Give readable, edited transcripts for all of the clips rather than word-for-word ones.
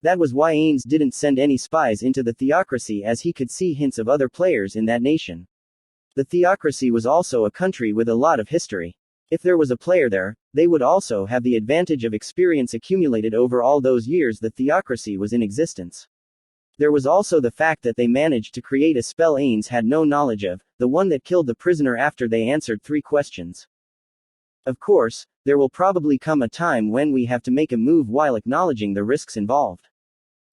That was why Ains didn't send any spies into the theocracy, as he could see hints of other players in that nation. The theocracy was also a country with a lot of history. If there was a player there, they would also have the advantage of experience accumulated over all those years the theocracy was in existence. There was also the fact that they managed to create a spell Ains had no knowledge of, the one that killed the prisoner after they answered 3 questions. Of course, there will probably come a time when we have to make a move while acknowledging the risks involved.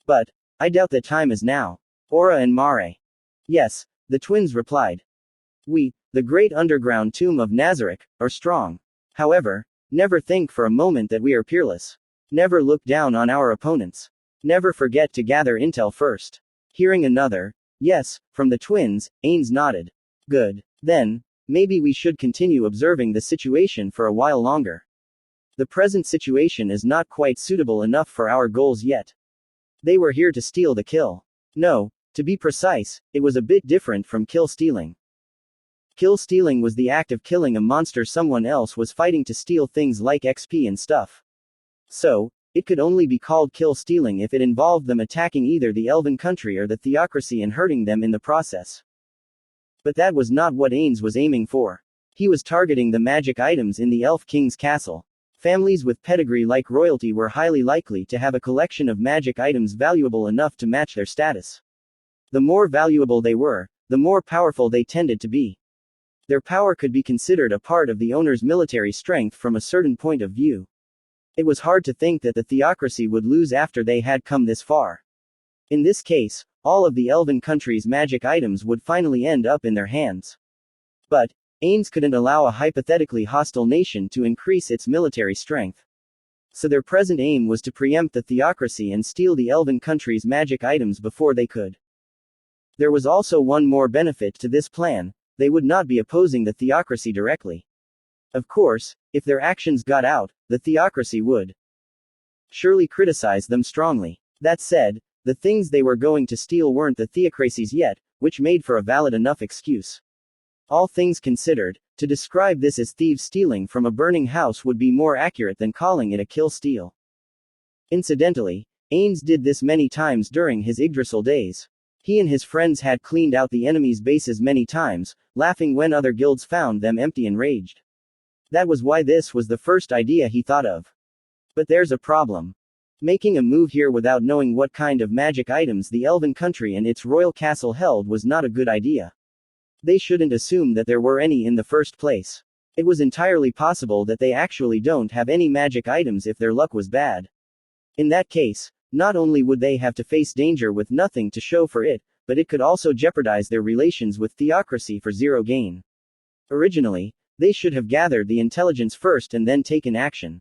But I doubt that time is now. Aura and Mare. Yes, the twins replied. We, the great underground tomb of Nazarick, are strong. However, never think for a moment that we are peerless. Never look down on our opponents. Never forget to gather intel first. Hearing another yes from the twins, Ains nodded. Good. Then, maybe we should continue observing the situation for a while longer. The present situation is not quite suitable enough for our goals yet. They were here to steal the kill. No, to be precise, it was a bit different from kill stealing. Kill stealing was the act of killing a monster someone else was fighting to steal, things like XP and stuff. So, it could only be called kill stealing if it involved them attacking either the elven country or the theocracy and hurting them in the process. But that was not what Ains was aiming for. He was targeting the magic items in the Elf King's castle. Families with pedigree like royalty were highly likely to have a collection of magic items valuable enough to match their status. The more valuable they were, the more powerful they tended to be. Their power could be considered a part of the owner's military strength from a certain point of view. It was hard to think that the theocracy would lose after they had come this far. In this case, all of the elven country's magic items would finally end up in their hands. But Ains couldn't allow a hypothetically hostile nation to increase its military strength. So their present aim was to preempt the theocracy and steal the elven country's magic items before they could. There was also one more benefit to this plan: they would not be opposing the theocracy directly. Of course, if their actions got out, the theocracy would surely criticize them strongly. That said, the things they were going to steal weren't the theocracy's yet, which made for a valid enough excuse. All things considered, to describe this as thieves stealing from a burning house would be more accurate than calling it a kill steal. Incidentally, Ains did this many times during his Yggdrasil days. He and his friends had cleaned out the enemy's bases many times, laughing when other guilds found them empty and raged. That was why this was the first idea he thought of. But there's a problem. Making a move here without knowing what kind of magic items the elven country and its royal castle held was not a good idea. They shouldn't assume that there were any in the first place. It was entirely possible that they actually don't have any magic items if their luck was bad. In that case, not only would they have to face danger with nothing to show for it, but it could also jeopardize their relations with theocracy for zero gain. Originally, they should have gathered the intelligence first and then taken action.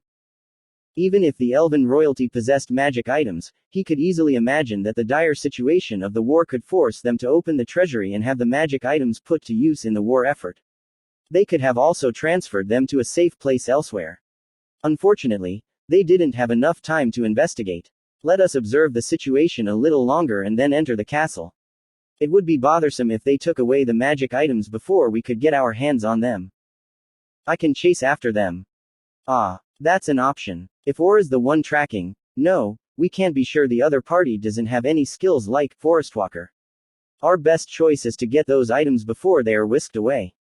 Even if the elven royalty possessed magic items, he could easily imagine that the dire situation of the war could force them to open the treasury and have the magic items put to use in the war effort. They could have also transferred them to a safe place elsewhere. Unfortunately, they didn't have enough time to investigate. Let us observe the situation a little longer and then enter the castle. It would be bothersome if they took away the magic items before we could get our hands on them. I can chase after them. Ah, that's an option. If Aura's the one tracking, no, we can't be sure the other party doesn't have any skills like Forestwalker. Our best choice is to get those items before they are whisked away.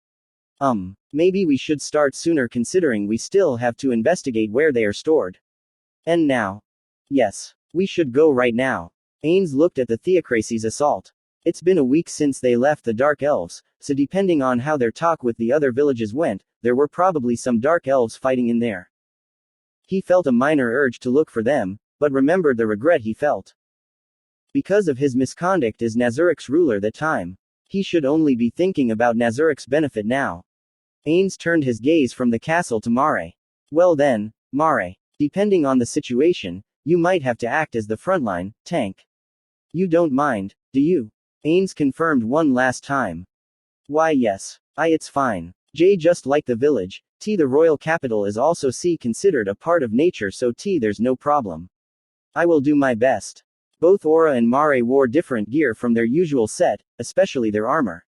Maybe we should start sooner considering we still have to investigate where they are stored. And now? Yes, we should go right now. Ains looked at the theocracy's assault. It's been a week since they left the Dark Elves, so depending on how their talk with the other villages went, there were probably some Dark Elves fighting in there. He felt a minor urge to look for them, but remembered the regret he felt. Because of his misconduct as Nazarick's ruler that time, he should only be thinking about Nazarick's benefit now. Ains turned his gaze from the castle to Mare. Well then, Mare, depending on the situation, you might have to act as the frontline tank. You don't mind, do you? Ains confirmed one last time. Why yes. It's fine. Just like the village, the royal capital is also considered a part of nature, so there's no problem. I will do my best. Both Aura and Mare wore different gear from their usual set, especially their armor.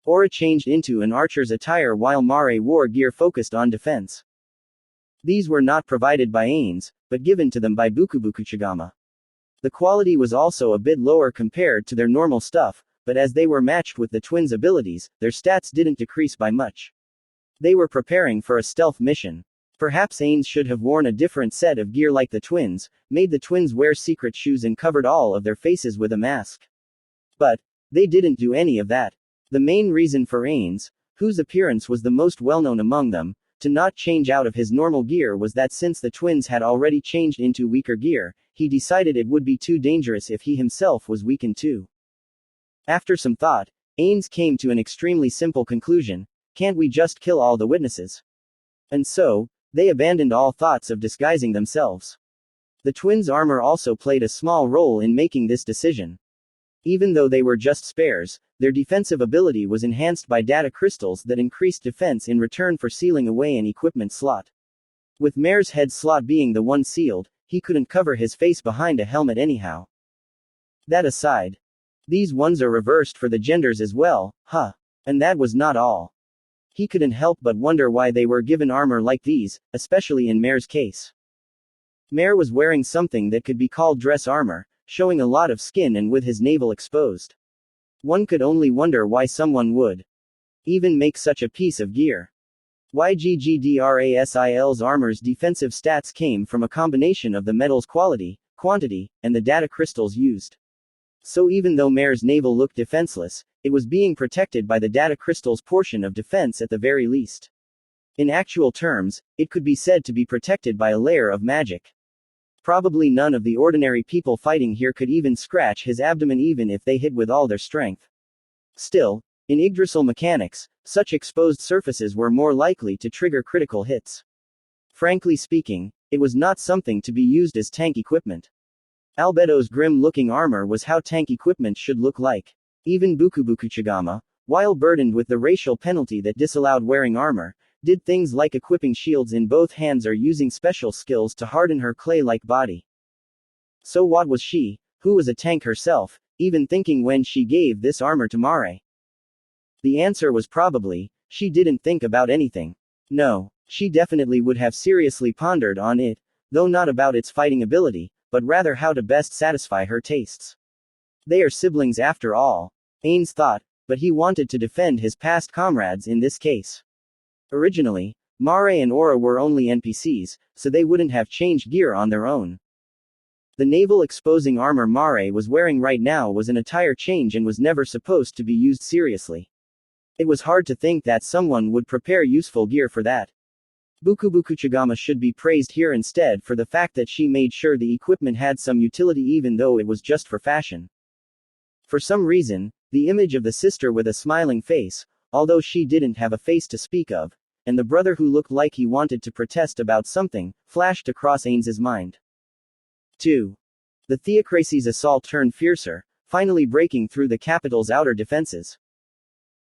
Aura changed into an archer's attire while Mare wore gear focused on defense. These were not provided by Ains, but given to them by Bukubukuchigama. The quality was also a bit lower compared to their normal stuff, but as they were matched with the twins' abilities, their stats didn't decrease by much. They were preparing for a stealth mission. Perhaps Ains should have worn a different set of gear like the twins, made the twins wear secret shoes and covered all of their faces with a mask. But they didn't do any of that. The main reason for Ains, whose appearance was the most well-known among them, to not change out of his normal gear was that since the twins had already changed into weaker gear, he decided it would be too dangerous if he himself was weakened too. After some thought, Ains came to an extremely simple conclusion: can't we just kill all the witnesses? And so, they abandoned all thoughts of disguising themselves. The twins' armor also played a small role in making this decision. Even though they were just spares, their defensive ability was enhanced by data crystals that increased defense in return for sealing away an equipment slot. With Mare's head slot being the one sealed, he couldn't cover his face behind a helmet anyhow. That aside, these ones are reversed for the genders as well, huh? And that was not all. He couldn't help but wonder why they were given armor like these, especially in Mare's case. Mare was wearing something that could be called dress armor, showing a lot of skin and with his navel exposed. One could only wonder why someone would even make such a piece of gear. YGGDRASIL's armor's defensive stats came from a combination of the metal's quality, quantity, and the data crystals used. So even though Mare's navel looked defenseless, it was being protected by the data crystal's portion of defense at the very least. In actual terms, it could be said to be protected by a layer of magic. Probably none of the ordinary people fighting here could even scratch his abdomen even if they hit with all their strength. Still, in Yggdrasil mechanics, such exposed surfaces were more likely to trigger critical hits. Frankly speaking, it was not something to be used as tank equipment. Albedo's grim-looking armor was how tank equipment should look like. Even Bukubukuchigama, while burdened with the racial penalty that disallowed wearing armor, did things like equipping shields in both hands or using special skills to harden her clay-like body. So what was she, who was a tank herself, even thinking when she gave this armor to Mare? The answer was probably, she didn't think about anything. No, she definitely would have seriously pondered on it, though not about its fighting ability, but rather how to best satisfy her tastes. They are siblings after all, Ains thought, but he wanted to defend his past comrades in this case. Originally, Mare and Aura were only NPCs, so they wouldn't have changed gear on their own. The navel-exposing armor Mare was wearing right now was an attire change and was never supposed to be used seriously. It was hard to think that someone would prepare useful gear for that. Bukubukuchigama should be praised here instead for the fact that she made sure the equipment had some utility even though it was just for fashion. For some reason, the image of the sister with a smiling face, although she didn't have a face to speak of, and the brother who looked like he wanted to protest about something, flashed across Ains's mind. 2. The Theocracy's assault turned fiercer, finally breaking through the capital's outer defenses.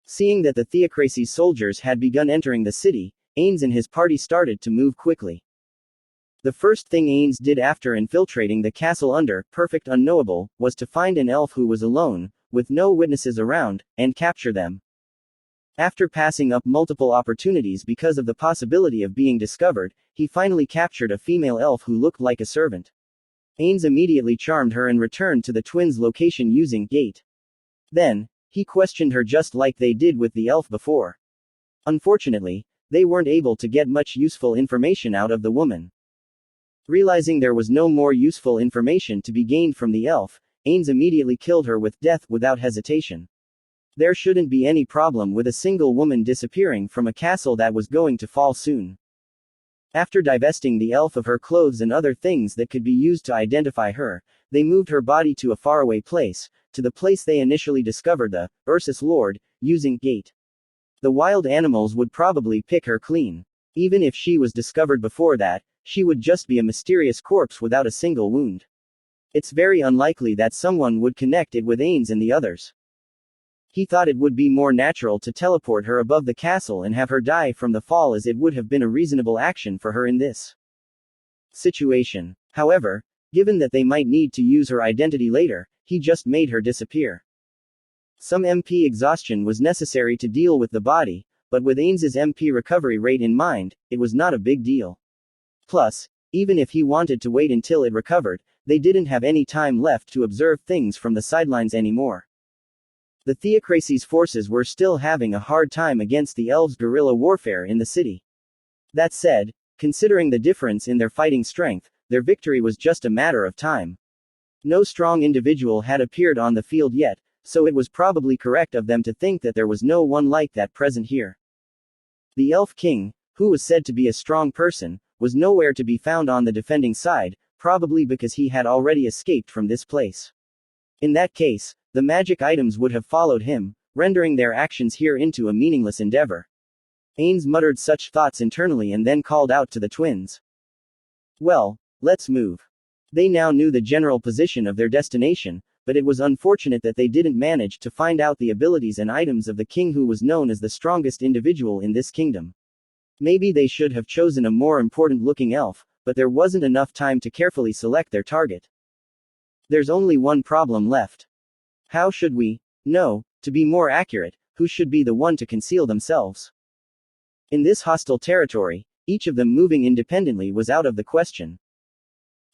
Seeing that the Theocracy's soldiers had begun entering the city, Ains and his party started to move quickly. The first thing Ains did after infiltrating the castle under perfect unknowable was to find an elf who was alone, with no witnesses around, and capture them. After passing up multiple opportunities because of the possibility of being discovered, he finally captured a female elf who looked like a servant. Ains immediately charmed her and returned to the twins' location using gate. Then, he questioned her just like they did with the elf before. Unfortunately, they weren't able to get much useful information out of the woman. Realizing there was no more useful information to be gained from the elf, Ains immediately killed her with death without hesitation. There shouldn't be any problem with a single woman disappearing from a castle that was going to fall soon. After divesting the elf of her clothes and other things that could be used to identify her, they moved her body to a faraway place, to the place they initially discovered the Ursus Lord, using gate. The wild animals would probably pick her clean. Even if she was discovered before that, she would just be a mysterious corpse without a single wound. It's very unlikely that someone would connect it with Ains and the others. He thought it would be more natural to teleport her above the castle and have her die from the fall, as it would have been a reasonable action for her in this situation. However, given that they might need to use her identity later, he just made her disappear. Some MP exhaustion was necessary to deal with the body, but with Ains's MP recovery rate in mind, it was not a big deal. Plus, even if he wanted to wait until it recovered, They didn't have any time left to observe things from the sidelines anymore. The theocracy's forces were still having a hard time against the elves' guerrilla warfare in the city. That said, considering the difference in their fighting strength, their victory was just a matter of time. No strong individual had appeared on the field yet, so it was probably correct of them to think that there was no one like that present here. The Elf King, who was said to be a strong person, was nowhere to be found on the defending side, probably because he had already escaped from this place. In that case, the magic items would have followed him, rendering their actions here into a meaningless endeavor. Ains muttered such thoughts internally and then called out to the twins. Well, let's move. They now knew the general position of their destination, but it was unfortunate that they didn't manage to find out the abilities and items of the king who was known as the strongest individual in this kingdom. Maybe they should have chosen a more important-looking elf, but there wasn't enough time to carefully select their target. There's only one problem left. How should we know, to be more accurate, who should be the one to conceal themselves? In this hostile territory, each of them moving independently was out of the question.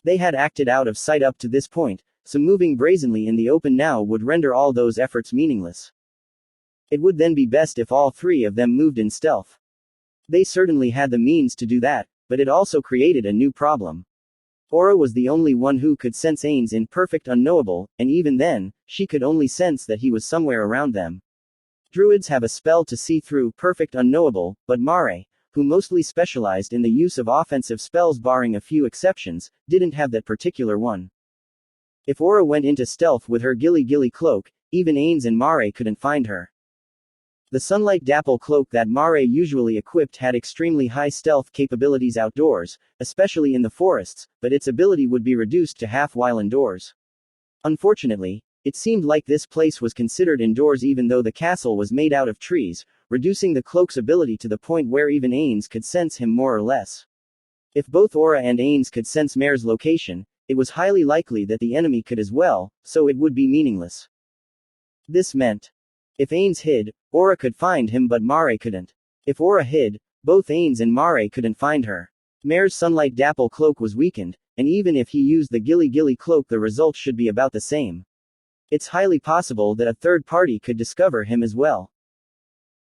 They had acted out of sight up to this point, so moving brazenly in the open now would render all those efforts meaningless. It would then be best if all three of them moved in stealth. They certainly had the means to do that, but it also created a new problem. Aura was the only one who could sense Ains in perfect unknowable, and even then, she could only sense that he was somewhere around them. Druids have a spell to see through perfect unknowable, but Mare, who mostly specialized in the use of offensive spells barring a few exceptions, didn't have that particular one. If Aura went into stealth with her Gilly cloak, even Ains and Mare couldn't find her. The sunlight dapple cloak that Mare usually equipped had extremely high stealth capabilities outdoors, especially in the forests, but its ability would be reduced to half while indoors. Unfortunately, it seemed like this place was considered indoors even though the castle was made out of trees, reducing the cloak's ability to the point where even Ains could sense him more or less. If both Aura and Ains could sense Mare's location, it was highly likely that the enemy could as well, so it would be meaningless. This meant, if Ains hid, Aura could find him but Mare couldn't. If Aura hid, both Ains and Mare couldn't find her. Mare's sunlight dapple cloak was weakened, and even if he used the Gilly cloak the result should be about the same. It's highly possible that a third party could discover him as well.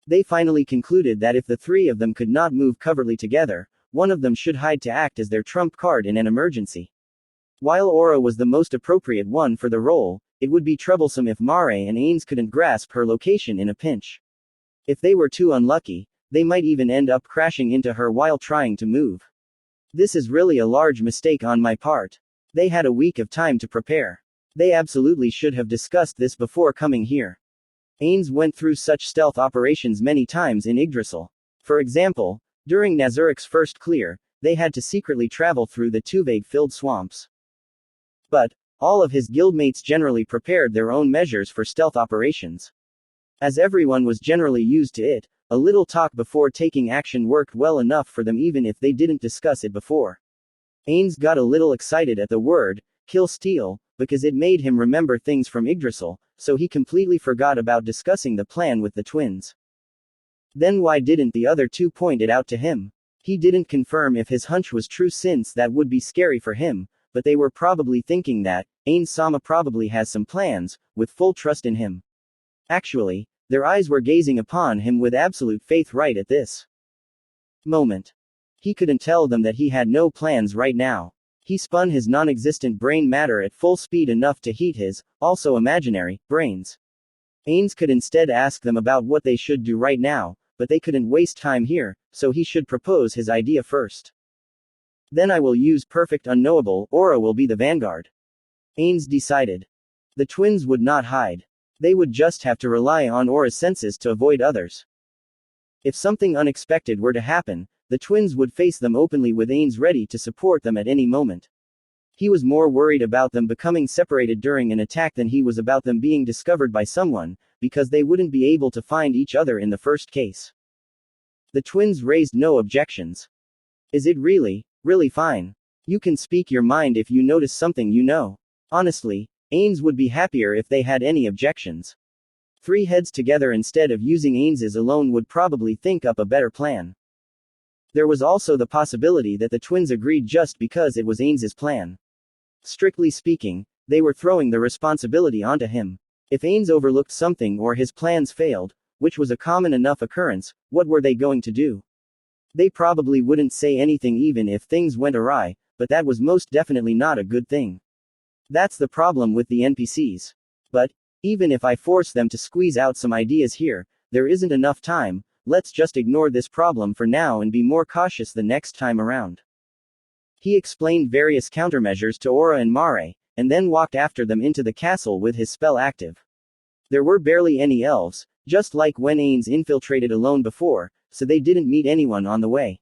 They finally concluded that if the three of them could not move covertly together, one of them should hide to act as their trump card in an emergency. While Aura was the most appropriate one for the role, it would be troublesome if Mare and Ains couldn't grasp her location in a pinch. If they were too unlucky, they might even end up crashing into her while trying to move. This is really a large mistake on my part. They had a week of time to prepare. They absolutely should have discussed this before coming here. Ains went through such stealth operations many times in Yggdrasil. For example, during Nazuric's first clear, they had to secretly travel through the Tuveg-filled swamps. But all of his guildmates generally prepared their own measures for stealth operations. As everyone was generally used to it, a little talk before taking action worked well enough for them even if they didn't discuss it before. Ains got a little excited at the word, kill steal, because it made him remember things from Yggdrasil, so he completely forgot about discussing the plan with the twins. Then why didn't the other two point it out to him? He didn't confirm if his hunch was true since that would be scary for him, but they were probably thinking that, Ains Sama probably has some plans, with full trust in him. Actually, their eyes were gazing upon him with absolute faith right at this moment. He couldn't tell them that he had no plans right now. He spun his non-existent brain matter at full speed enough to heat his, also imaginary, brains. Ains could instead ask them about what they should do right now, but they couldn't waste time here, so he should propose his idea first. Then I will use perfect unknowable, Aura will be the vanguard. Ains decided. The twins would not hide. They would just have to rely on Aura's senses to avoid others. If something unexpected were to happen, the twins would face them openly with Ains ready to support them at any moment. He was more worried about them becoming separated during an attack than he was about them being discovered by someone, because they wouldn't be able to find each other in the first case. The twins raised no objections. Is it really fine? You can speak your mind if you notice something you know. Honestly, Ains would be happier if they had any objections. Three heads together instead of using Ains's alone would probably think up a better plan. There was also the possibility that the twins agreed just because it was Ains's plan. Strictly speaking, they were throwing the responsibility onto him. If Ains overlooked something or his plans failed, which was a common enough occurrence, what were they going to do? They probably wouldn't say anything even if things went awry, but that was most definitely not a good thing. That's the problem with the NPCs. But, even if I force them to squeeze out some ideas here, there isn't enough time. Let's just ignore this problem for now and be more cautious the next time around. He explained various countermeasures to Aura and Mare, and then walked after them into the castle with his spell active. There were barely any elves, just like when Ains infiltrated alone before, so they didn't meet anyone on the way.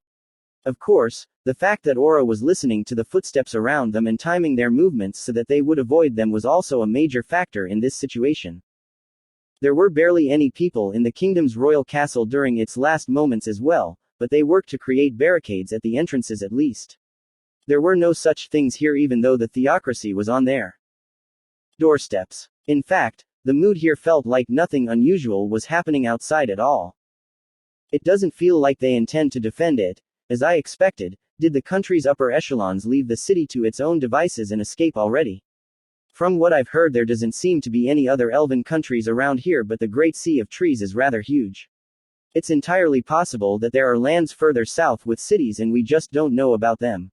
Of course, the fact that Aura was listening to the footsteps around them and timing their movements so that they would avoid them was also a major factor in this situation. There were barely any people in the kingdom's royal castle during its last moments as well, but they worked to create barricades at the entrances at least. There were no such things here even though the theocracy was on their doorsteps. In fact, the mood here felt like nothing unusual was happening outside at all. It doesn't feel like they intend to defend it. As I expected, did the country's upper echelons leave the city to its own devices and escape already? From what I've heard, there doesn't seem to be any other elven countries around here, but the Great Sea of Trees is rather huge. It's entirely possible that there are lands further south with cities and we just don't know about them.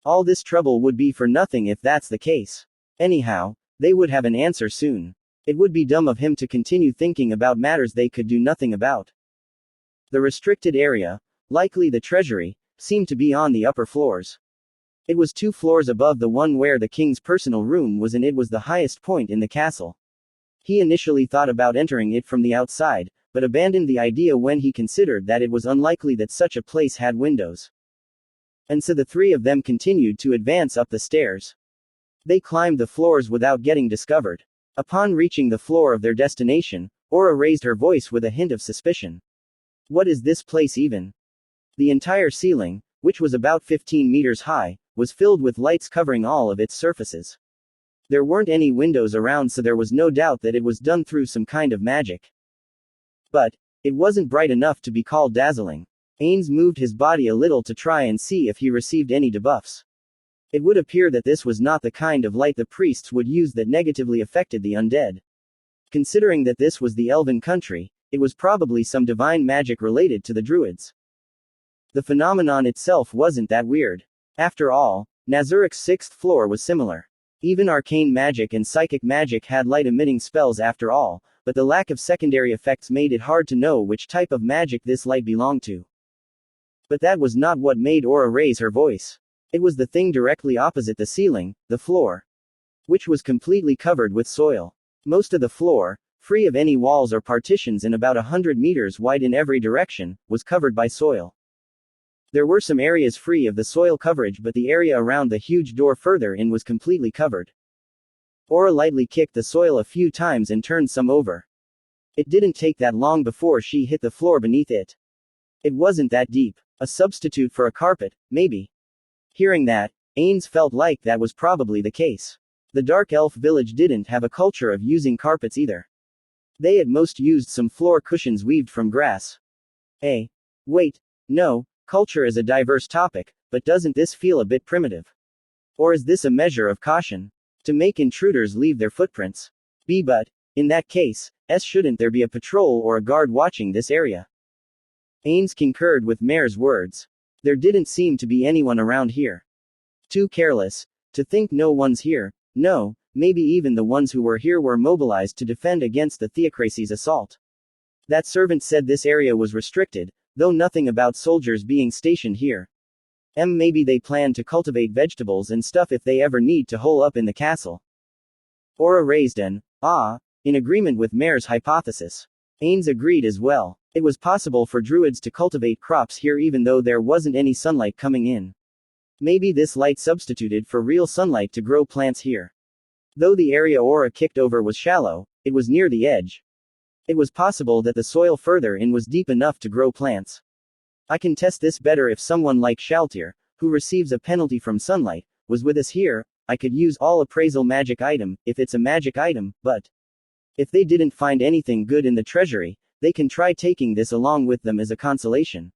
All this trouble would be for nothing if that's the case. Anyhow, they would have an answer soon. It would be dumb of him to continue thinking about matters they could do nothing about. The restricted area, likely the treasury, seemed to be on the upper floors. It was 2 floors above the one where the king's personal room was, and it was the highest point in the castle. He initially thought about entering it from the outside, but abandoned the idea when he considered that it was unlikely that such a place had windows. And so the 3 of them continued to advance up the stairs. They climbed the floors without getting discovered. Upon reaching the floor of their destination, Aura raised her voice with a hint of suspicion. What is this place even? The entire ceiling, which was about 15 meters high, was filled with lights covering all of its surfaces. There weren't any windows around, so there was no doubt that it was done through some kind of magic. But it wasn't bright enough to be called dazzling. Ains moved his body a little to try and see if he received any debuffs. It would appear that this was not the kind of light the priests would use that negatively affected the undead. Considering that this was the elven country, it was probably some divine magic related to the druids. The phenomenon itself wasn't that weird. After all, Nazuric's 6th floor was similar. Even arcane magic and psychic magic had light-emitting spells after all, but the lack of secondary effects made it hard to know which type of magic this light belonged to. But that was not what made Aura raise her voice. It was the thing directly opposite the ceiling, the floor, which was completely covered with soil. Most of the floor, free of any walls or partitions and about 100 meters wide in every direction, was covered by soil. There were some areas free of the soil coverage, but the area around the huge door further in was completely covered. Aura lightly kicked the soil a few times and turned some over. It didn't take that long before she hit the floor beneath it. It wasn't that deep. A substitute for a carpet, maybe. Hearing that, Ains felt like that was probably the case. The Dark Elf village didn't have a culture of using carpets either. They at most used some floor cushions weaved from grass. Wait, no, culture is a diverse topic, but doesn't this feel a bit primitive? Or is this a measure of caution? To make intruders leave their footprints? But, in that case, shouldn't there be a patrol or a guard watching this area? Ains concurred with Mare's words. There didn't seem to be anyone around here. Too careless to think no one's here. No, maybe even the ones who were here were mobilized to defend against the theocracy's assault. That servant said this area was restricted, though nothing about soldiers being stationed here. Maybe they plan to cultivate vegetables and stuff if they ever need to hole up in the castle. Aura raised an in agreement with Mare's hypothesis. Ains agreed as well. It was possible for druids to cultivate crops here even though there wasn't any sunlight coming in. Maybe this light substituted for real sunlight to grow plants here. Though the area Aura kicked over was shallow, it was near the edge. It was possible that the soil further in was deep enough to grow plants. I can test this better if someone like Shaltir, who receives a penalty from sunlight, was with us here. I could use all appraisal magic item, if it's a magic item, but if they didn't find anything good in the treasury, they can try taking this along with them as a consolation.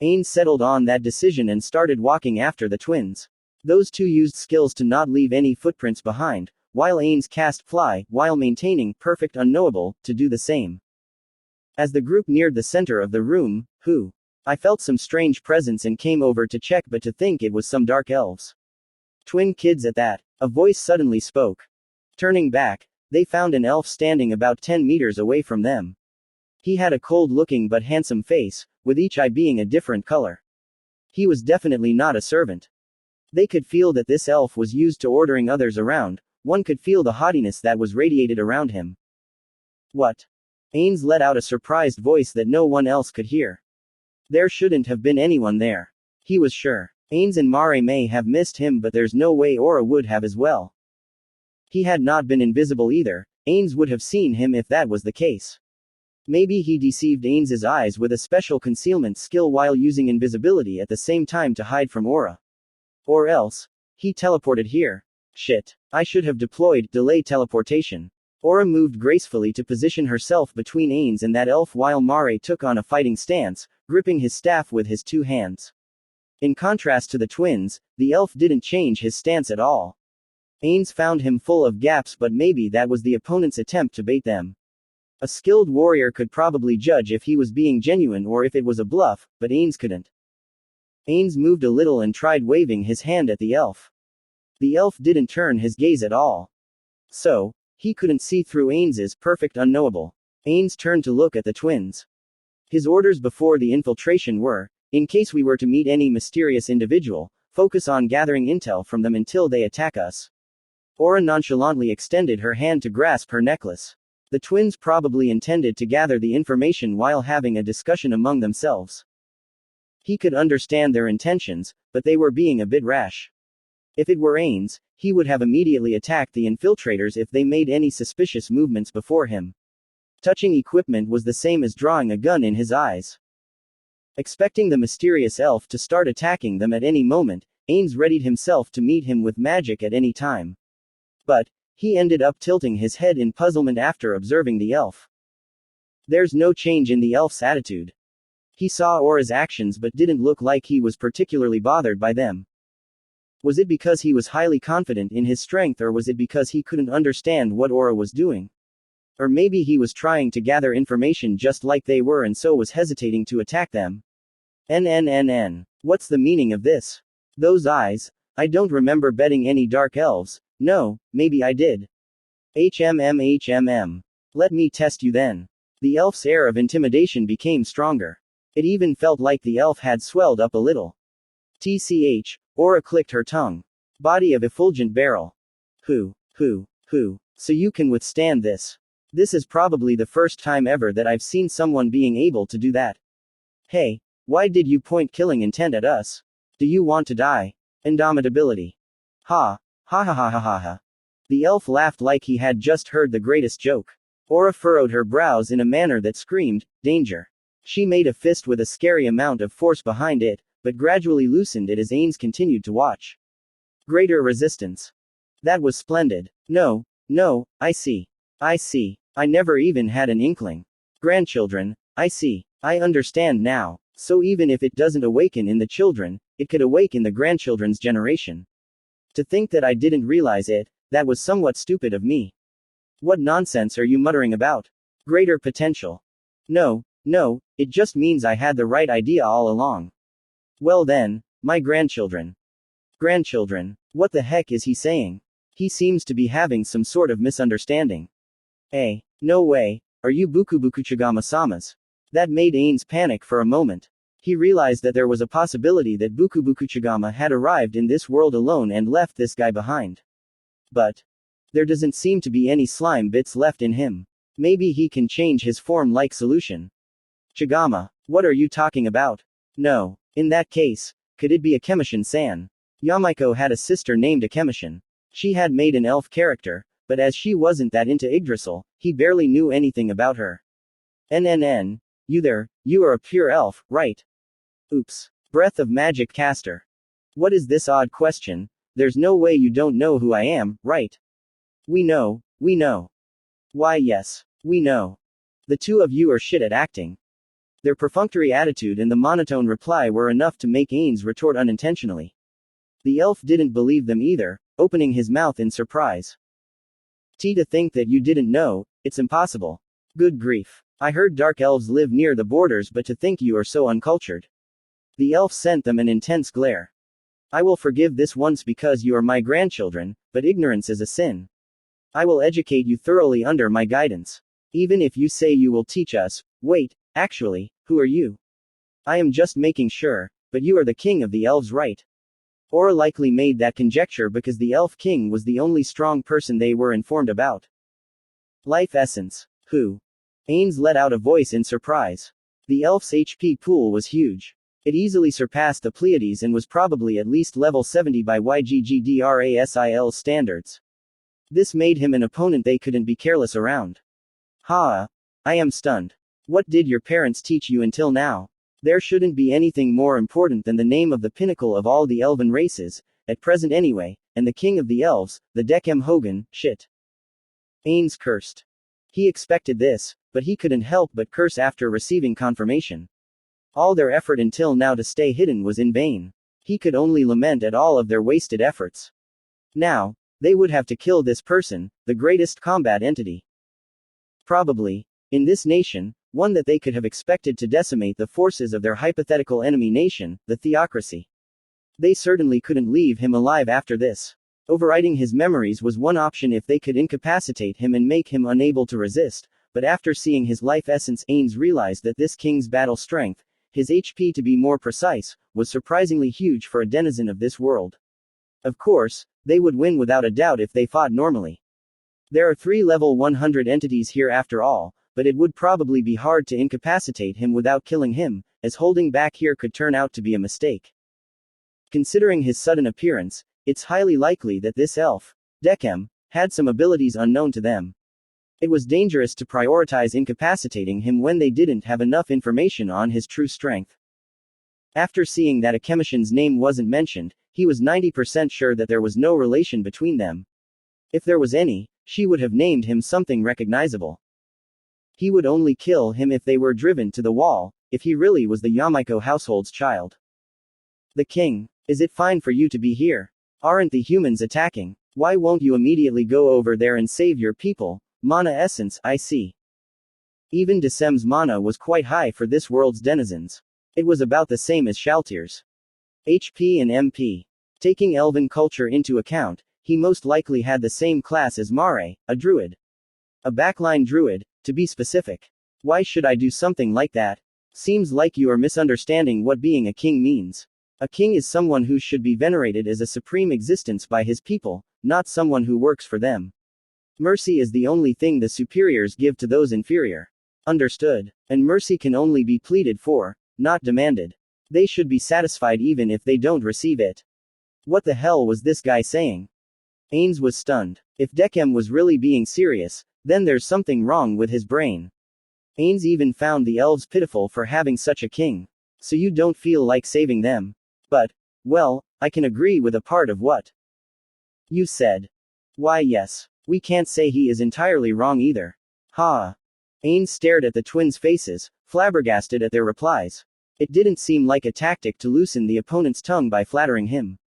Ains settled on that decision and started walking after the twins. Those two used skills to not leave any footprints behind, while Ains cast Fly, while maintaining Perfect Unknowable, to do the same. As the group neared the center of the room, I felt some strange presence and came over to check, but to think it was some dark elves. Twin kids at that. A voice suddenly spoke. Turning back, they found an elf standing about 10 meters away from them. He had a cold-looking but handsome face, with each eye being a different color. He was definitely not a servant. They could feel that this elf was used to ordering others around. One could feel the haughtiness that was radiated around him. What? Ains let out a surprised voice that no one else could hear. There shouldn't have been anyone there. He was sure. Ains and Mare may have missed him, but there's no way Aura would have as well. He had not been invisible either. Ains would have seen him if that was the case. Maybe he deceived Ains's eyes with a special concealment skill while using invisibility at the same time to hide from Aura. Or else, he teleported here. Shit. I should have deployed delay teleportation. Aura moved gracefully to position herself between Ains and that elf while Mare took on a fighting stance, gripping his staff with his two hands. In contrast to the twins, the elf didn't change his stance at all. Ains found him full of gaps, but maybe that was the opponent's attempt to bait them. A skilled warrior could probably judge if he was being genuine or if it was a bluff, but Ains couldn't. Ains moved a little and tried waving his hand at the elf. The elf didn't turn his gaze at all. So, he couldn't see through Ains's Perfect Unknowable. Ains turned to look at the twins. His orders before the infiltration were, in case we were to meet any mysterious individual, focus on gathering intel from them until they attack us. Aura nonchalantly extended her hand to grasp her necklace. The twins probably intended to gather the information while having a discussion among themselves. He could understand their intentions, but they were being a bit rash. If it were Ains, he would have immediately attacked the infiltrators if they made any suspicious movements before him. Touching equipment was the same as drawing a gun in his eyes. Expecting the mysterious elf to start attacking them at any moment, Ains readied himself to meet him with magic at any time. But he ended up tilting his head in puzzlement after observing the elf. There's no change in the elf's attitude. He saw Aura's actions but didn't look like he was particularly bothered by them. Was it because he was highly confident in his strength, or was it because he couldn't understand what Aura was doing? Or maybe he was trying to gather information just like they were and so was hesitating to attack them? What's the meaning of this? Those eyes? I don't remember betting any dark elves. No, maybe I did. Let me test you then. The elf's air of intimidation became stronger. It even felt like the elf had swelled up a little. TCH, Aura clicked her tongue. Body of effulgent barrel. Who? So you can withstand this. This is probably the first time ever that I've seen someone being able to do that. Hey, why did you point killing intent at us? Do you want to die? Indomitability. Ha. Ha. The elf laughed like he had just heard the greatest joke. Aura furrowed her brows in a manner that screamed, danger. She made a fist with a scary amount of force behind it, but gradually loosened it as Ains continued to watch. Greater resistance. That was splendid. No, I see. I never even had an inkling. Grandchildren, I see. I understand now. So even if it doesn't awaken in the children, it could awaken the grandchildren's generation. To think that I didn't realize it, that was somewhat stupid of me. What nonsense are you muttering about? Greater potential. No, it just means I had the right idea all along. Well then, my grandchildren. Grandchildren. What the heck is he saying? He seems to be having some sort of misunderstanding. No way. Are you Bukubukuchigama-samas? That made Ains panic for a moment. He realized that there was a possibility that Bukubukuchigama had arrived in this world alone and left this guy behind. But there doesn't seem to be any slime bits left in him. Maybe he can change his form like solution. Chigama, what are you talking about? No. In that case, could it be Akemishin-san? Yamaiko had a sister named Akemishin. She had made an elf character, but as she wasn't that into Yggdrasil, he barely knew anything about her. You are a pure elf, right? Oops. Breath of Magic caster. What is this odd question? There's no way you don't know who I am, right? We know. Why yes, we know. The two of you are shit at acting. Their perfunctory attitude and the monotone reply were enough to make Ains retort unintentionally. The elf didn't believe them either, opening his mouth in surprise. To think that you didn't know, it's impossible. Good grief. I heard dark elves live near the borders, but to think you are so uncultured. The elf sent them an intense glare. I will forgive this once because you are my grandchildren, but ignorance is a sin. I will educate you thoroughly under my guidance. Even if you say you will teach us, wait, actually, who are you? I am just making sure, but you are the king of the elves, right? Or likely made that conjecture because the elf king was the only strong person they were informed about. Life essence. Who? Ains let out a voice in surprise. The elf's HP pool was huge. It easily surpassed the Pleiades and was probably at least level 70 by YGGDRASIL's standards. This made him an opponent they couldn't be careless around. Ha! I am stunned. What did your parents teach you until now? There shouldn't be anything more important than the name of the pinnacle of all the elven races, at present anyway, and the king of the elves, the Decem Hogan, shit. Ains cursed. He expected this, but he couldn't help but curse after receiving confirmation. All their effort until now to stay hidden was in vain. He could only lament at all of their wasted efforts. Now, they would have to kill this person, the greatest combat entity. Probably, in this nation, one that they could have expected to decimate the forces of their hypothetical enemy nation, the Theocracy. They certainly couldn't leave him alive after this. Overriding his memories was one option if they could incapacitate him and make him unable to resist, but after seeing his life essence, Ains realized that this king's battle strength, his HP to be more precise, was surprisingly huge for a denizen of this world. Of course, they would win without a doubt if they fought normally. There are 3 level 100 entities here after all, but it would probably be hard to incapacitate him without killing him, as holding back here could turn out to be a mistake. Considering his sudden appearance, it's highly likely that this elf, Decem, had some abilities unknown to them. It was dangerous to prioritize incapacitating him when they didn't have enough information on his true strength. After seeing that Akemishan's name wasn't mentioned, he was 90% sure that there was no relation between them. If there was any, she would have named him something recognizable. He would only kill him if they were driven to the wall, if he really was the Yamaiko household's child. The king, is it fine for you to be here? Aren't the humans attacking? Why won't you immediately go over there and save your people? Mana essence, I see. Even Decem's mana was quite high for this world's denizens. It was about the same as Shaltir's. HP and MP. Taking elven culture into account, he most likely had the same class as Mare, a druid. A backline druid, to be specific. Why should I do something like that? Seems like you are misunderstanding what being a king means. A king is someone who should be venerated as a supreme existence by his people, not someone who works for them. Mercy is the only thing the superiors give to those inferior. Understood. And mercy can only be pleaded for, not demanded. They should be satisfied even if they don't receive it. What the hell was this guy saying? Ains was stunned. If Decem was really being serious, then there's something wrong with his brain. Ains even found the elves pitiful for having such a king. So you don't feel like saving them? But, well, I can agree with a part of what you said. Why yes. We can't say he is entirely wrong either. Ha. Ains stared at the twins' faces, flabbergasted at their replies. It didn't seem like a tactic to loosen the opponent's tongue by flattering him.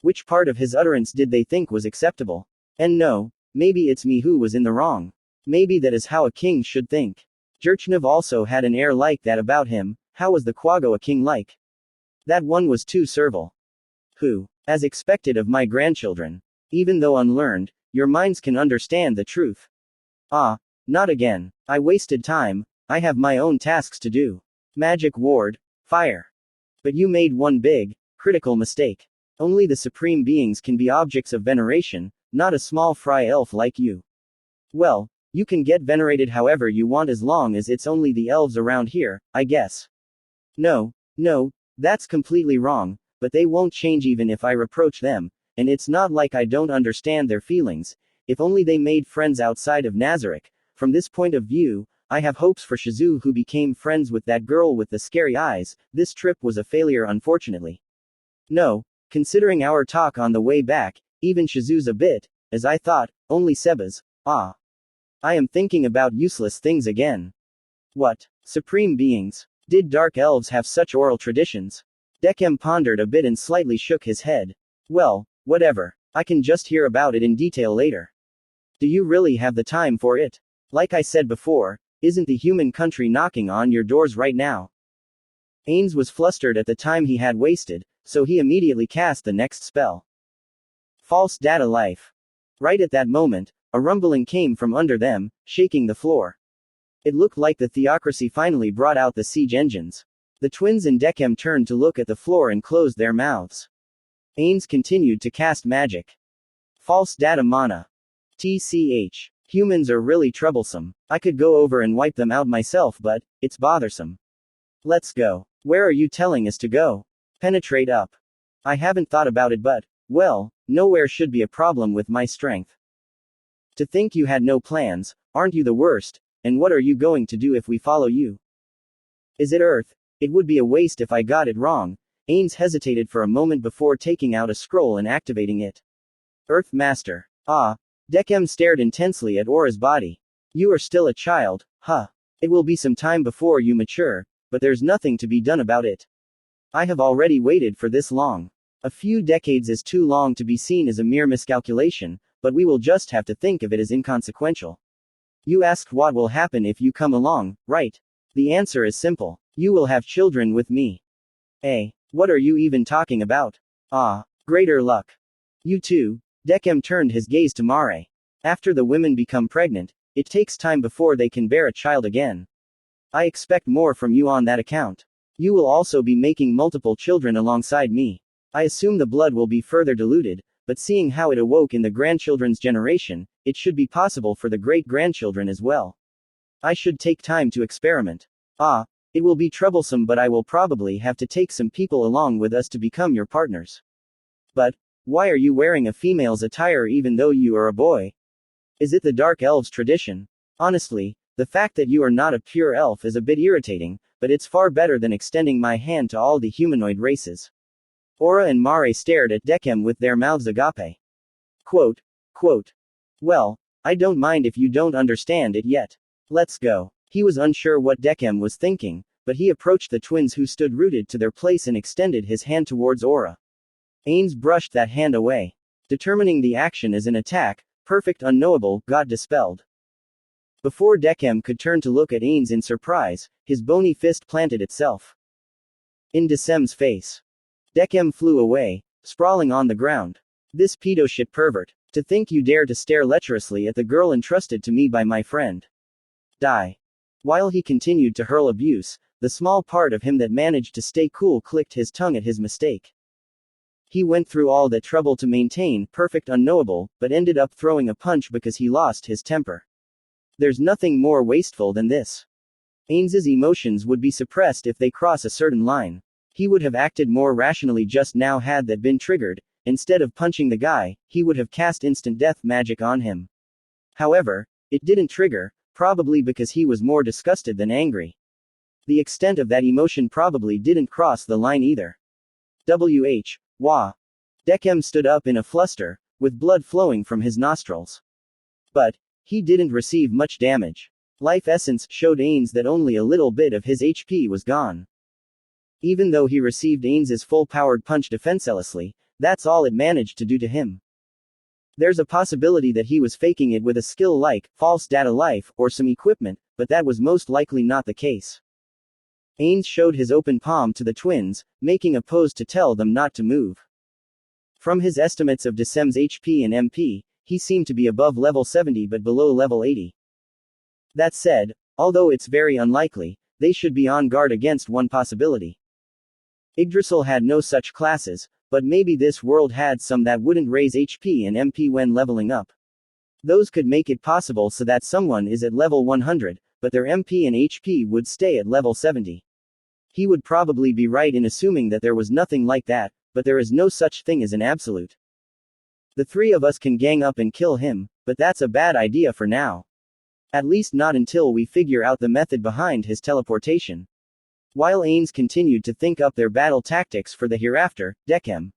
Which part of his utterance did they think was acceptable? And no, maybe it's me who was in the wrong. Maybe that is how a king should think. Jurchnov also had an air like that about him. How was the Quago a king like? That one was too servile. Who? As expected of my grandchildren. Even though unlearned, your minds can understand the truth. Ah, not again. I wasted time, I have my own tasks to do. Magic ward, fire. But you made one big, critical mistake. Only the supreme beings can be objects of veneration, not a small fry elf like you. Well, you can get venerated however you want as long as it's only the elves around here, I guess. No, that's completely wrong, but they won't change even if I reproach them, and it's not like I don't understand their feelings. If only they made friends outside of Nazarick. From this point of view, I have hopes for Shizu who became friends with that girl with the scary eyes. This trip was a failure unfortunately. No, considering our talk on the way back, even Shizu's a bit, as I thought, only Seba's. Ah. I am thinking about useless things again. What? Supreme beings? Did dark elves have such oral traditions? Decem pondered a bit and slightly shook his head. Well, whatever. I can just hear about it in detail later. Do you really have the time for it? Like I said before, isn't the human country knocking on your doors right now? Ains was flustered at the time he had wasted, so he immediately cast the next spell. False data life. Right at that moment, a rumbling came from under them, shaking the floor. It looked like the theocracy finally brought out the siege engines. The twins and Decem turned to look at the floor and closed their mouths. Ains continued to cast magic. False data mana. TCH. Humans are really troublesome. I could go over and wipe them out myself, but it's bothersome. Let's go. Where are you telling us to go? Penetrate up. I haven't thought about it, but, well, nowhere should be a problem with my strength. To think you had no plans, aren't you the worst, and what are you going to do if we follow you? Is it Earth? It would be a waste if I got it wrong. Ains hesitated for a moment before taking out a scroll and activating it. Earth Master. Ah. Decem stared intensely at Aura's body. You are still a child, huh? It will be some time before you mature, but there's nothing to be done about it. I have already waited for this long. A few decades is too long to be seen as a mere miscalculation, but we will just have to think of it as inconsequential. You asked what will happen if you come along, right? The answer is simple. You will have children with me. What are you even talking about? Ah, greater luck. You too. Decem turned his gaze to Mare. After the women become pregnant, it takes time before they can bear a child again. I expect more from you on that account. You will also be making multiple children alongside me. I assume the blood will be further diluted, but seeing how it awoke in the grandchildren's generation, it should be possible for the great-grandchildren as well. I should take time to experiment. It will be troublesome, but I will probably have to take some people along with us to become your partners. But, why are you wearing a female's attire even though you are a boy? Is it the Dark Elves' tradition? Honestly, the fact that you are not a pure elf is a bit irritating, but it's far better than extending my hand to all the humanoid races. Aura and Mare stared at Decem with their mouths agape. Quote. Well, I don't mind if you don't understand it yet. Let's go. He was unsure what Decem was thinking, but he approached the twins who stood rooted to their place and extended his hand towards Aura. Ains brushed that hand away. Determining the action as an attack, perfect unknowable, got dispelled. Before Decem could turn to look at Ains in surprise, his bony fist planted itself in Decem's face. Decem flew away, sprawling on the ground. This pedo shit pervert. To think you dare to stare lecherously at the girl entrusted to me by my friend. Die. While he continued to hurl abuse, the small part of him that managed to stay cool clicked his tongue at his mistake. He went through all that trouble to maintain perfect unknowable, but ended up throwing a punch because he lost his temper. There's nothing more wasteful than this. Ains's emotions would be suppressed if they cross a certain line. He would have acted more rationally just now had that been triggered. Instead of punching the guy, he would have cast instant death magic on him. However, it didn't trigger, probably because he was more disgusted than angry. The extent of that emotion probably didn't cross the line either. Wah. Decem stood up in a fluster, with blood flowing from his nostrils. But he didn't receive much damage. Life essence showed Ains that only a little bit of his HP was gone. Even though he received Ains's full-powered punch defenselessly, that's all it managed to do to him. There's a possibility that he was faking it with a skill like false data life or some equipment, but that was most likely not the case. Ains showed his open palm to the twins, making a pose to tell them not to move. From his estimates of Decem's HP and MP, he seemed to be above level 70 but below level 80. That said, although it's very unlikely, they should be on guard against one possibility. Yggdrasil had no such classes, but maybe this world had some that wouldn't raise HP and MP when leveling up. Those could make it possible so that someone is at level 100, but their MP and HP would stay at level 70. He would probably be right in assuming that there was nothing like that, but there is no such thing as an absolute. The three of us can gang up and kill him, but that's a bad idea for now. At least not until we figure out the method behind his teleportation. While Ains continued to think up their battle tactics for the hereafter, Decem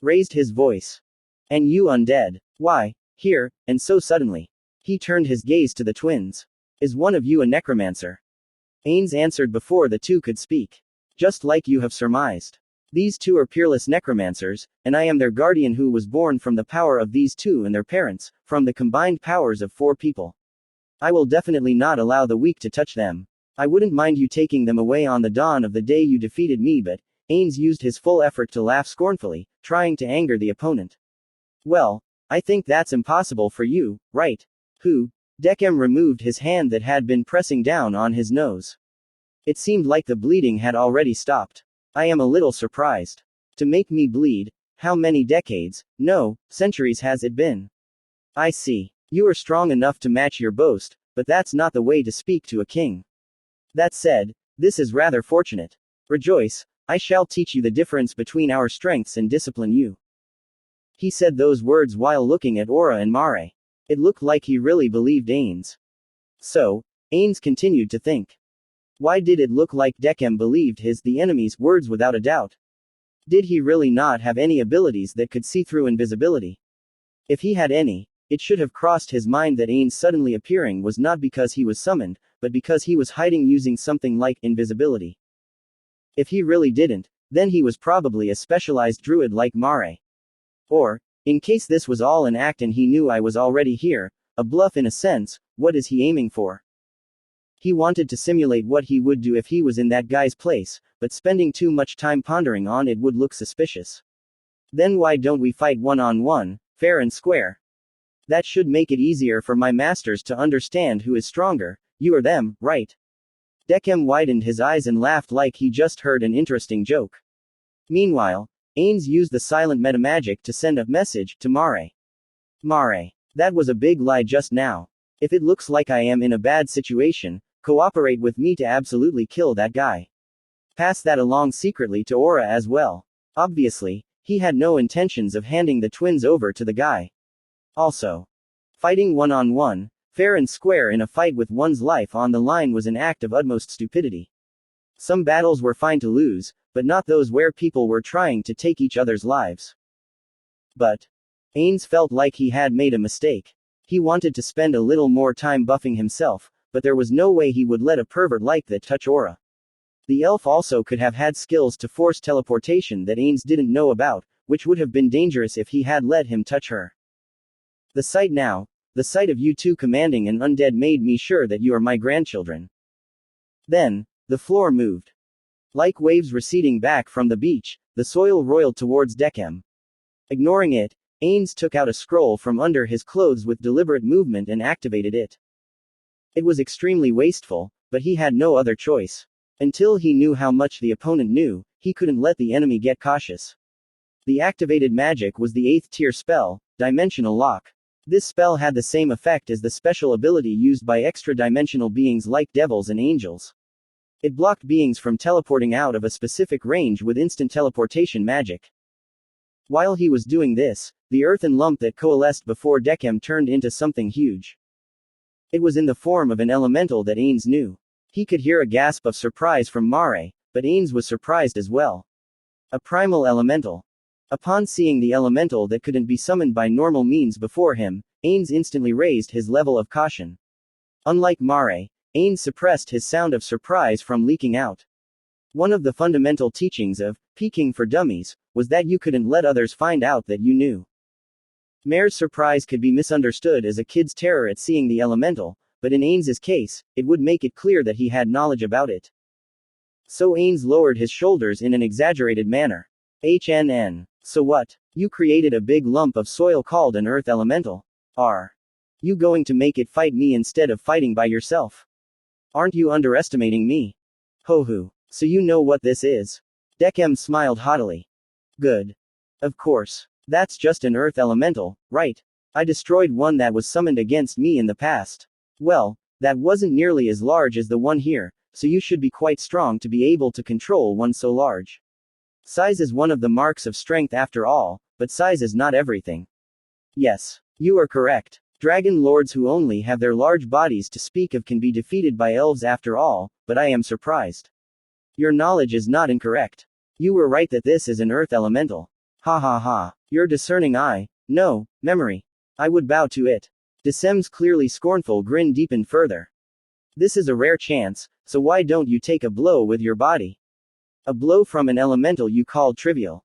raised his voice. And you undead. Why, here, and so suddenly. He turned his gaze to the twins. Is one of you a necromancer? Ains answered before the two could speak. Just like you have surmised. These two are peerless necromancers, and I am their guardian who was born from the power of these two and their parents, from the combined powers of 4 people. I will definitely not allow the weak to touch them. I wouldn't mind you taking them away on the dawn of the day you defeated me, but Ains used his full effort to laugh scornfully, trying to anger the opponent. Well, I think that's impossible for you, right? Who? Decem removed his hand that had been pressing down on his nose. It seemed like the bleeding had already stopped. I am a little surprised. To make me bleed? How many decades, no, centuries has it been? I see. You are strong enough to match your boast, but that's not the way to speak to a king. That said, this is rather fortunate. Rejoice, I shall teach you the difference between our strengths and discipline you. He said those words while looking at Aura and Mare. It looked like he really believed Ains. So, Ains continued to think. Why did it look like Decem believed the enemy's words without a doubt? Did he really not have any abilities that could see through invisibility? If he had any, it should have crossed his mind that Ains suddenly appearing was not because he was summoned, but because he was hiding using something like invisibility. If he really didn't, then he was probably a specialized druid like Mare. Or, in case this was all an act and he knew I was already here, a bluff in a sense, what is he aiming for? He wanted to simulate what he would do if he was in that guy's place, but spending too much time pondering on it would look suspicious. Then why don't we fight one-on-one, fair and square? That should make it easier for my masters to understand who is stronger, you or them, right? Decem widened his eyes and laughed like he just heard an interesting joke. Meanwhile, Ains used the silent metamagic to send a message to Mare. Mare, that was a big lie just now. If it looks like I am in a bad situation, cooperate with me to absolutely kill that guy. Pass that along secretly to Aura as well. Obviously, he had no intentions of handing the twins over to the guy. Also, fighting one-on-one, fair and square in a fight with one's life on the line was an act of utmost stupidity. Some battles were fine to lose, but not those where people were trying to take each other's lives. But Ains felt like he had made a mistake. He wanted to spend a little more time buffing himself, but there was no way he would let a pervert like that touch Aura. The elf also could have had skills to force teleportation that Ains didn't know about, which would have been dangerous if he had let him touch her. The sight of you two commanding an undead made me sure that you are my grandchildren. Then, the floor moved. Like waves receding back from the beach, the soil roiled towards Decem. Ignoring it, Ains took out a scroll from under his clothes with deliberate movement and activated it. It was extremely wasteful, but he had no other choice. Until he knew how much the opponent knew, he couldn't let the enemy get cautious. The activated magic was the 8th tier spell, Dimensional Lock. This spell had the same effect as the special ability used by extra-dimensional beings like devils and angels. It blocked beings from teleporting out of a specific range with instant teleportation magic. While he was doing this, the earthen lump that coalesced before Decem turned into something huge. It was in the form of an elemental that Ains knew. He could hear a gasp of surprise from Mare, but Ains was surprised as well. A primal elemental. Upon seeing the elemental that couldn't be summoned by normal means before him, Ains instantly raised his level of caution. Unlike Mare, Ains suppressed his sound of surprise from leaking out. One of the fundamental teachings of peeking for dummies was that you couldn't let others find out that you knew. Mare's surprise could be misunderstood as a kid's terror at seeing the elemental, but in Ains's case, it would make it clear that he had knowledge about it. So Ains lowered his shoulders in an exaggerated manner. HNN. So what? You created a big lump of soil called an earth elemental. Are you going to make it fight me instead of fighting by yourself? Aren't you underestimating me? Ho hoo. So you know what this is? Decem smiled haughtily. Good. Of course. That's just an earth elemental, right? I destroyed one that was summoned against me in the past. Well, that wasn't nearly as large as the one here, so you should be quite strong to be able to control one so large. Size is one of the marks of strength after all, but size is not everything. Yes, you are correct. Dragon lords who only have their large bodies to speak of can be defeated by elves after all, but I am surprised. Your knowledge is not incorrect. You were right that this is an earth elemental. Ha ha ha. Your discerning eye, no, memory. I would bow to it. Decem's clearly scornful grin deepened further. This is a rare chance, so why don't you take a blow with your body? A blow from an elemental you called trivial.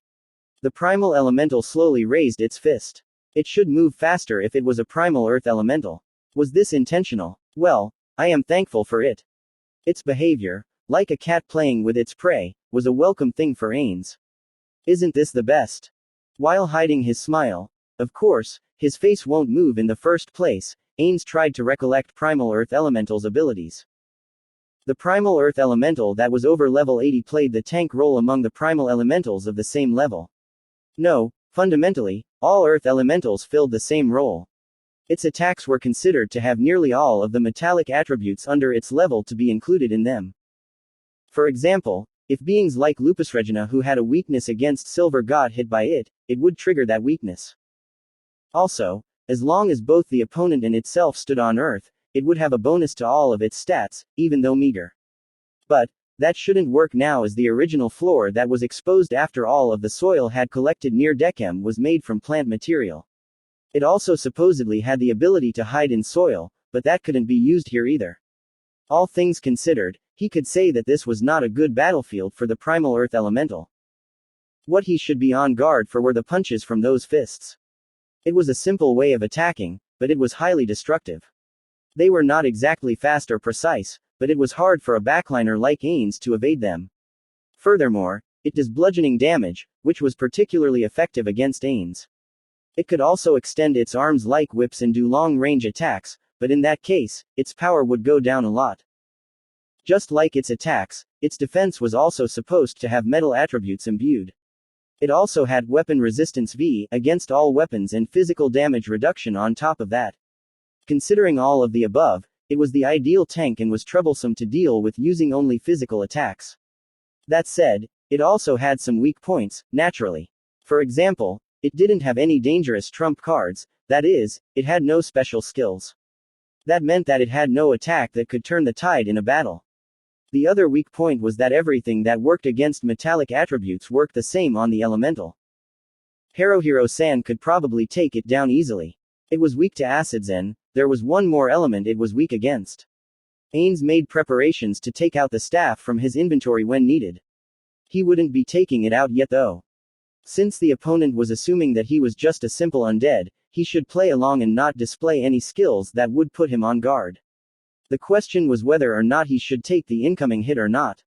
The primal elemental slowly raised its fist. It should move faster if it was a primal earth elemental. Was this intentional? Well, I am thankful for it. Its behavior, like a cat playing with its prey, was a welcome thing for Ains. Isn't this the best? While hiding his smile, of course, his face won't move in the first place, Ains tried to recollect primal earth elemental's abilities. The primal earth elemental that was over level 80 played the tank role among the primal elementals of the same level. No, fundamentally, all earth elementals filled the same role. Its attacks were considered to have nearly all of the metallic attributes under its level to be included in them. For example, if beings like Lupus Regina who had a weakness against silver got hit by it, it would trigger that weakness. Also, as long as both the opponent and itself stood on Earth, it would have a bonus to all of its stats, even though meager. But that shouldn't work now, as the original floor that was exposed after all of the soil had collected near Decem was made from plant material. It also supposedly had the ability to hide in soil, but that couldn't be used here either. All things considered, he could say that this was not a good battlefield for the primal earth elemental. What he should be on guard for were the punches from those fists. It was a simple way of attacking, but it was highly destructive. They were not exactly fast or precise, but it was hard for a backliner like Ains to evade them. Furthermore, it does bludgeoning damage, which was particularly effective against Ains. It could also extend its arms like whips and do long-range attacks, but in that case, its power would go down a lot. Just like its attacks, its defense was also supposed to have metal attributes imbued. It also had weapon resistance V against all weapons and physical damage reduction on top of that. Considering all of the above, it was the ideal tank and was troublesome to deal with using only physical attacks. That said, it also had some weak points, naturally. For example, it didn't have any dangerous trump cards, that is, it had no special skills. That meant that it had no attack that could turn the tide in a battle. The other weak point was that everything that worked against metallic attributes worked the same on the elemental. Haruhiro-san could probably take it down easily. It was weak to acids and there was one more element it was weak against. Ains made preparations to take out the staff from his inventory when needed. He wouldn't be taking it out yet though. Since the opponent was assuming that he was just a simple undead, he should play along and not display any skills that would put him on guard. The question was whether or not he should take the incoming hit or not.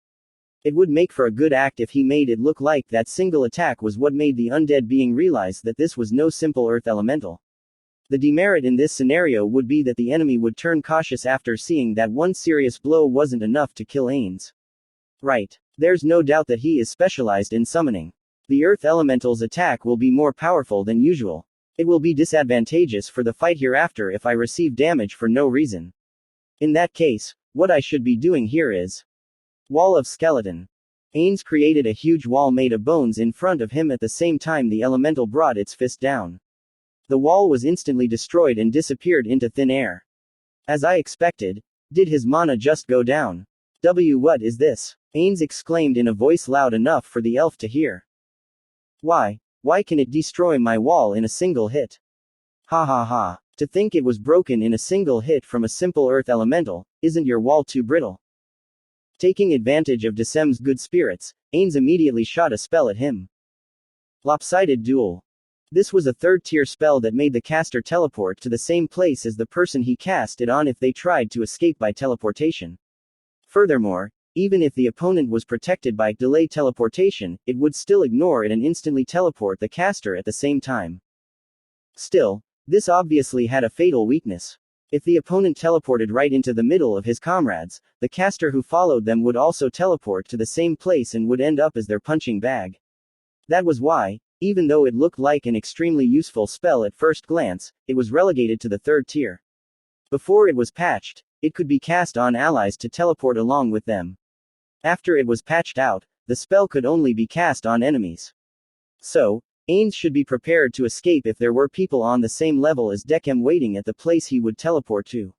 It would make for a good act if he made it look like that single attack was what made the undead being realize that this was no simple earth elemental. The demerit in this scenario would be that the enemy would turn cautious after seeing that one serious blow wasn't enough to kill Ains. Right. There's no doubt that he is specialized in summoning. The earth elemental's attack will be more powerful than usual. It will be disadvantageous for the fight hereafter if I receive damage for no reason. In that case, what I should be doing here is Wall of Skeleton. Ains created a huge wall made of bones in front of him at the same time the elemental brought its fist down. The wall was instantly destroyed and disappeared into thin air. As I expected, did his mana just go down? What is this? Ains exclaimed in a voice loud enough for the elf to hear. Why can it destroy my wall in a single hit? Ha ha ha. To think it was broken in a single hit from a simple earth elemental, isn't your wall too brittle? Taking advantage of Decem's good spirits, Ains immediately shot a spell at him. Lopsided Duel. This was a third-tier spell that made the caster teleport to the same place as the person he cast it on if they tried to escape by teleportation. Furthermore, even if the opponent was protected by delay teleportation, it would still ignore it and instantly teleport the caster at the same time. Still, this obviously had a fatal weakness. If the opponent teleported right into the middle of his comrades, the caster who followed them would also teleport to the same place and would end up as their punching bag. That was why, even though it looked like an extremely useful spell at first glance, it was relegated to the third tier. Before it was patched, it could be cast on allies to teleport along with them. After it was patched out, the spell could only be cast on enemies. So, Ains should be prepared to escape if there were people on the same level as Decem waiting at the place he would teleport to.